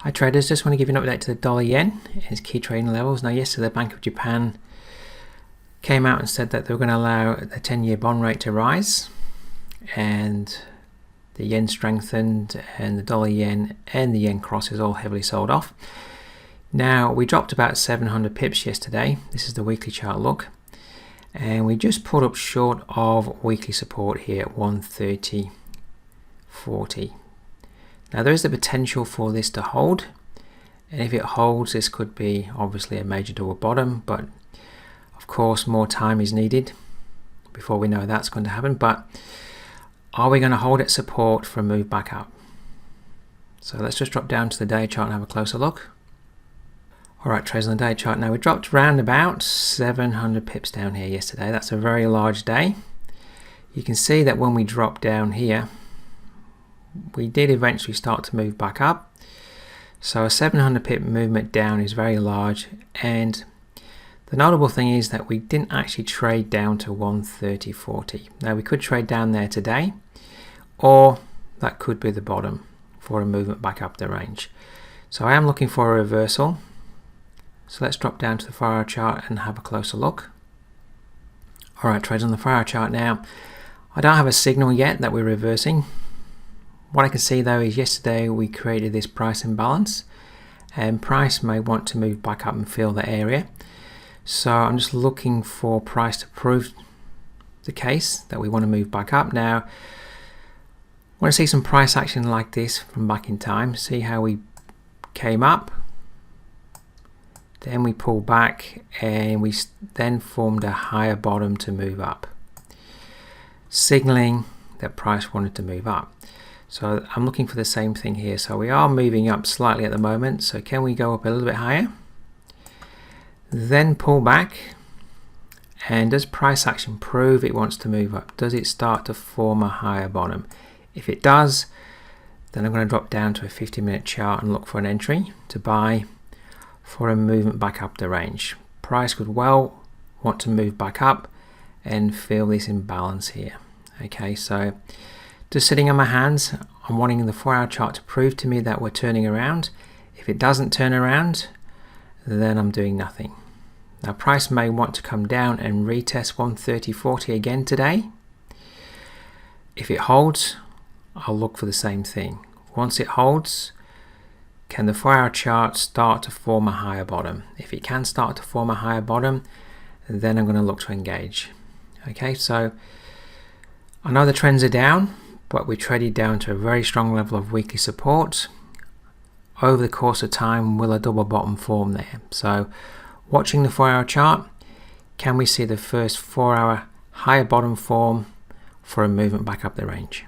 Hi traders, just want to give you an update to the dollar yen and its key trading levels. Now yesterday the Bank of Japan came out and said that they were going to allow the 10-year bond rate to rise, and the yen strengthened and the dollar yen and the yen cross is all heavily sold off. Now we dropped about 700 pips yesterday. This is the weekly chart look, and we just pulled up short of weekly support here at 130.40. Now there is the potential for this to hold, and if it holds this could be obviously a major double bottom, but of course more time is needed before we know that's going to happen. But are we going to hold at support for a move back up? So let's just drop down to the day chart and have a closer look. Alright, traders on the day chart. Now we dropped around about 700 pips down here yesterday. That's a very large day. You can see that when we dropped down here, we did eventually start to move back up. So a 700 pip movement down is very large, and the notable thing is that we didn't actually trade down to 130.40. Now we could trade down there today, or that could be the bottom for a movement back up the range. So I am looking for a reversal. So let's drop down to the 4-hour chart and have a closer look. Alright, traders on the 4-hour chart now. I don't have a signal yet that we're reversing. What I can see though is yesterday we created this price imbalance, and price may want to move back up and fill the area. So I'm just looking for price to prove the case that we want to move back up. Now I want to see some price action like this from back in time. See how we came up, then we pulled back, and we then formed a higher bottom to move up, signaling that price wanted to move up. So I'm looking for the same thing here. So we are moving up slightly at the moment. So can we go up a little bit higher? Then pull back. And does price action prove it wants to move up? Does it start to form a higher bottom? If it does, then I'm going to drop down to a 50-minute chart and look for an entry to buy for a movement back up the range. Price could well want to move back up and fill this imbalance here. Okay, so just sitting on my hands, I'm wanting the 4-hour chart to prove to me that we're turning around. If it doesn't turn around, then I'm doing nothing. Now price may want to come down and retest 130.40 again today. If it holds, I'll look for the same thing. Once it holds, can the 4-hour chart start to form a higher bottom? If it can start to form a higher bottom, then I'm going to look to engage. Okay, so I know the trends are down, but we traded down to a very strong level of weekly support. Over the course of time, will a double bottom form there? So watching the 4-hour chart, can we see the first 4-hour higher bottom form for a movement back up the range?